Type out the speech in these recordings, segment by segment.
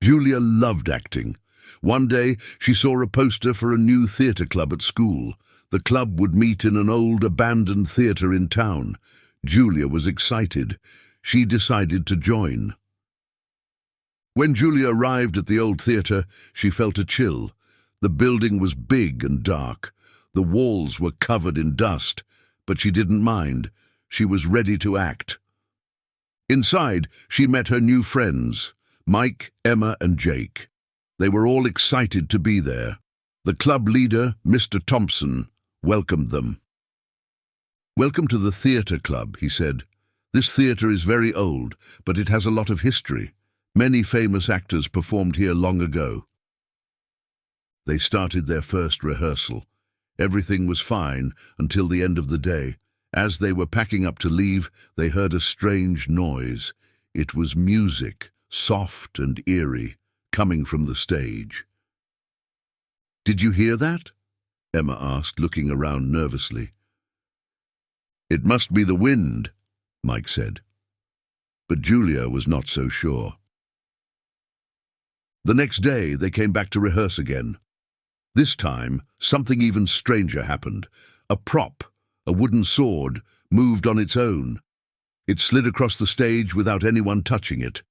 Julia loved acting. One day, she saw a poster for a new theatre club at school. The club would meet in an old abandoned theatre in town. Julia was excited. She decided to join. When Julia arrived at the old theatre, she felt a chill. The building was big and dark. The walls were covered in dust, but she didn't mind. She was ready to act. Inside, she met her new friends, Mike, Emma, and Jake. They were all excited to be there. The club leader, Mr. Thompson, welcomed them. "Welcome to the theatre club," he said. "This theatre is very old, but it has a lot of history. Many famous actors performed here long ago." They started their first rehearsal. Everything was fine until the end of the day. As they were packing up to leave, they heard a strange noise. It was music, soft and eerie, coming from the stage. "Did you hear that?" Emma asked, looking around nervously. "It must be the wind," Mike said. But Julia was not so sure. The next day, they came back to rehearse again. This time, something even stranger happened. A prop, a wooden sword, moved on its own. It slid across the stage without anyone touching it.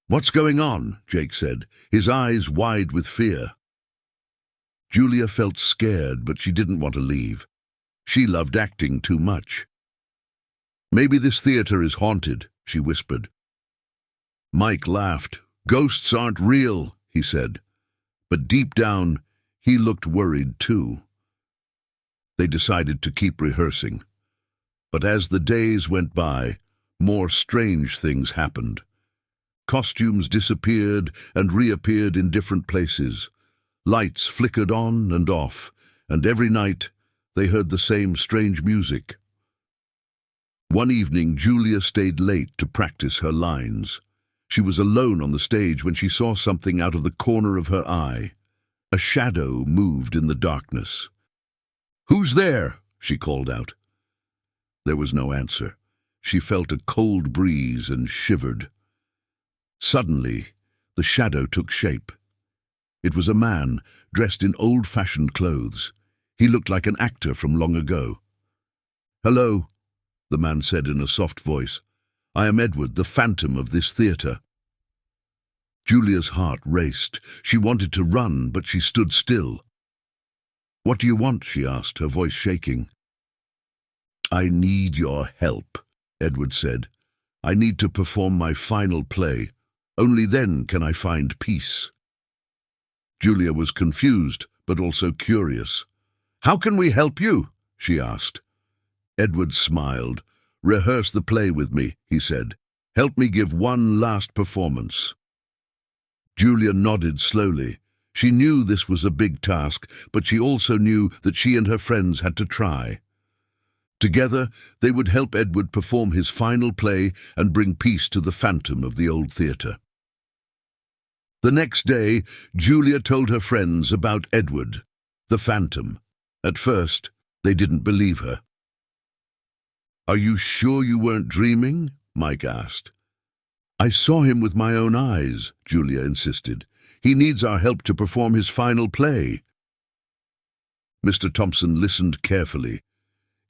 "What's going on?" Jake said, his eyes wide with fear. Julia felt scared, but she didn't want to leave. She loved acting too much. "Maybe this theatre is haunted," she whispered. Mike laughed. "Ghosts aren't real," he said. But deep down, he looked worried too. They decided to keep rehearsing. But as the days went by, more strange things happened. Costumes disappeared and reappeared in different places. Lights flickered on and off, and every night they heard the same strange music. One evening, Julia stayed late to practice her lines. She was alone on the stage when she saw something out of the corner of her eye. A shadow moved in the darkness. "Who's there?" she called out. There was no answer. She felt a cold breeze and shivered. Suddenly, the shadow took shape. It was a man, dressed in old-fashioned clothes. He looked like an actor from long ago. "Hello," the man said in a soft voice. "I am Edward, the phantom of this theatre." Julia's heart raced. She wanted to run, but she stood still. "What do you want?" she asked, her voice shaking. "I need your help," Edward said. "I need to perform my final play. Only then can I find peace." Julia was confused, but also curious. "How can we help you?" she asked. Edward smiled. "Rehearse the play with me," he said. "Help me give one last performance." Julia nodded slowly. She knew this was a big task, but she also knew that she and her friends had to try. Together, they would help Edward perform his final play and bring peace to the phantom of the old theatre. The next day, Julia told her friends about Edward, the phantom. At first, they didn't believe her. "Are you sure you weren't dreaming?" Mike asked. "I saw him with my own eyes," Julia insisted. "He needs our help to perform his final play." Mr. Thompson listened carefully.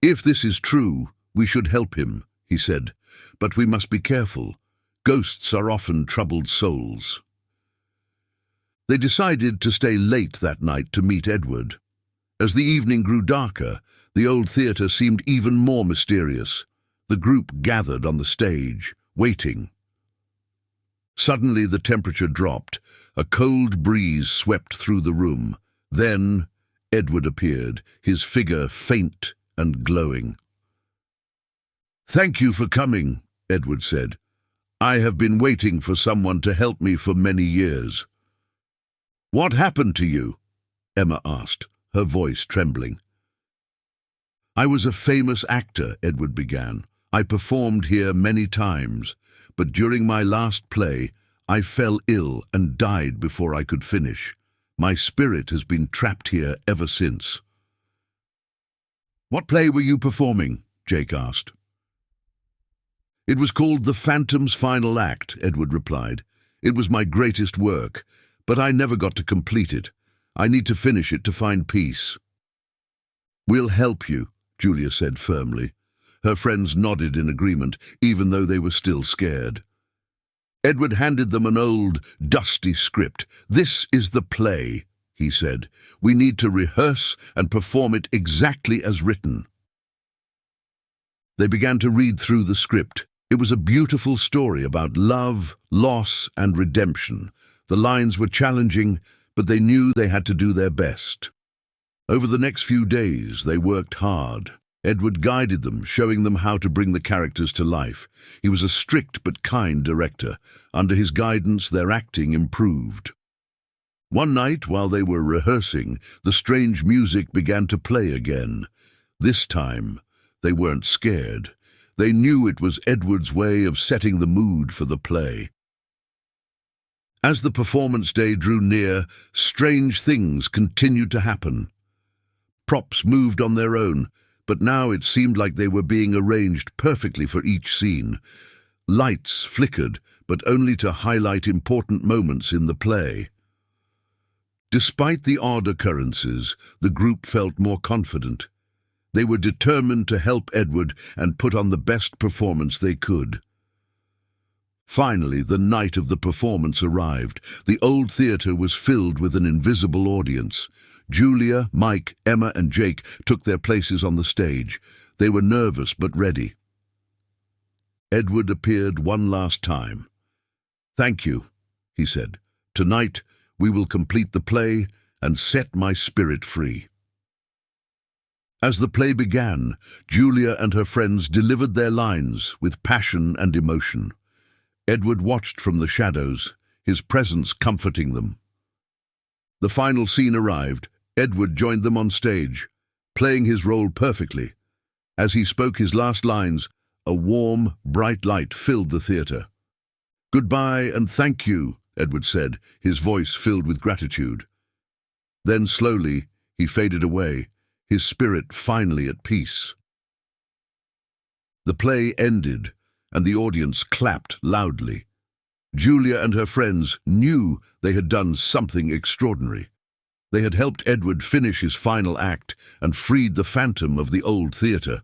"If this is true, we should help him," he said. "But we must be careful. Ghosts are often troubled souls." They decided to stay late that night to meet Edward. As the evening grew darker, the old theatre seemed even more mysterious. The group gathered on the stage, waiting. Suddenly the temperature dropped. A cold breeze swept through the room. Then Edward appeared, his figure faint and glowing. "Thank you for coming," Edward said. "I have been waiting for someone to help me for many years." "What happened to you?" Emma asked, her voice trembling. "I was a famous actor," Edward began. "I performed here many times, but during my last play, I fell ill and died before I could finish. My spirit has been trapped here ever since." "What play were you performing?" Jake asked. "It was called The Phantom's Final Act," Edward replied. It was my greatest work, but I never got to complete it. I need to finish it to find peace." "We'll help you," Julia said firmly. Her friends nodded in agreement, even though they were still scared. Edward handed them an old, dusty script. "This is the play," he said. "We need to rehearse and perform it exactly as written." They began to read through the script. It was a beautiful story about love, loss, and redemption. The lines were challenging, but they knew they had to do their best. Over the next few days, they worked hard. Edward guided them, showing them how to bring the characters to life. He was a strict but kind director. Under his guidance, their acting improved. One night, while they were rehearsing, the strange music began to play again. This time, they weren't scared. They knew it was Edward's way of setting the mood for the play. As the performance day drew near, strange things continued to happen. Props moved on their own, but now it seemed like they were being arranged perfectly for each scene. Lights flickered, but only to highlight important moments in the play. Despite the odd occurrences, the group felt more confident. They were determined to help Edward and put on the best performance they could. Finally, the night of the performance arrived. The old theatre was filled with an invisible audience. Julia, Mike, Emma, and Jake took their places on the stage. They were nervous but ready. Edward appeared one last time. "Thank you," he said. "Tonight we will complete the play and set my spirit free." As the play began, Julia and her friends delivered their lines with passion and emotion. Edward watched from the shadows, his presence comforting them. The final scene arrived. Edward joined them on stage, playing his role perfectly. As he spoke his last lines, a warm, bright light filled the theatre. "Goodbye and thank you," Edward said, his voice filled with gratitude. Then slowly he faded away, his spirit finally at peace. The play ended, and the audience clapped loudly. Julia and her friends knew they had done something extraordinary. They had helped Edward finish his final act and freed the phantom of the old theatre.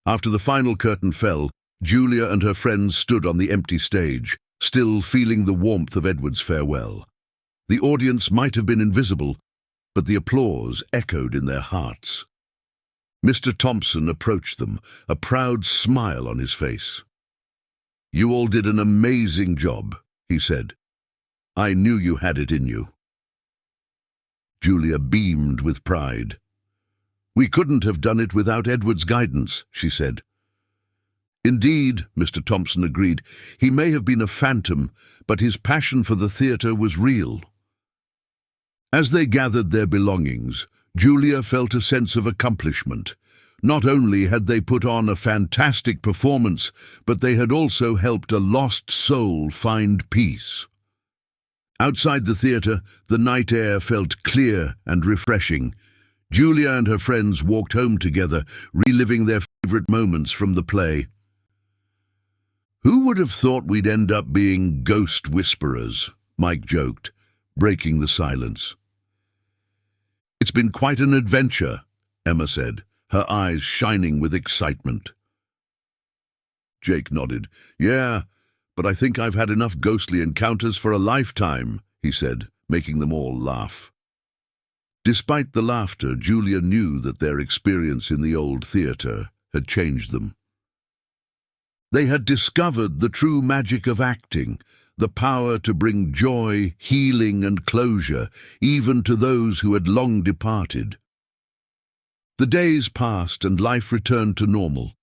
After the final curtain fell, Julia and her friends stood on the empty stage, still feeling the warmth of Edward's farewell. The audience might have been invisible, but the applause echoed in their hearts. Mr. Thompson approached them, a proud smile on his face. "You all did an amazing job," he said. "I knew you had it in you." Julia beamed with pride. "We couldn't have done it without Edward's guidance," she said. "Indeed," Mr. Thompson agreed. "He may have been a phantom, but his passion for the theatre was real." As they gathered their belongings, Julia felt a sense of accomplishment. Not only had they put on a fantastic performance, but they had also helped a lost soul find peace. Outside the theatre, the night air felt clear and refreshing. Julia and her friends walked home together, reliving their favorite moments from the play. "Who would have thought we'd end up being ghost whisperers?" Mike joked, breaking the silence. "It's been quite an adventure," Emma said, her eyes shining with excitement. Jake nodded. "Yeah, but I think I've had enough ghostly encounters for a lifetime," he said, making them all laugh. Despite the laughter, Julia knew that their experience in the old theatre had changed them. They had discovered the true magic of acting, the power to bring joy, healing, and closure, even to those who had long departed. The days passed and life returned to normal.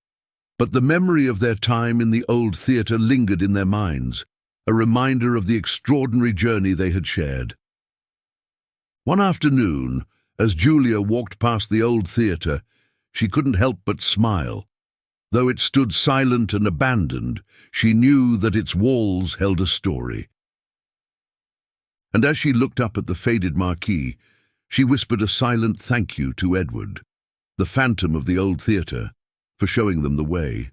But the memory of their time in the old theatre lingered in their minds, a reminder of the extraordinary journey they had shared. One afternoon, as Julia walked past the old theatre, she couldn't help but smile. Though it stood silent and abandoned, she knew that its walls held a story. And as she looked up at the faded marquee, she whispered a silent thank you to Edward, the phantom of the old theatre, for showing them the way.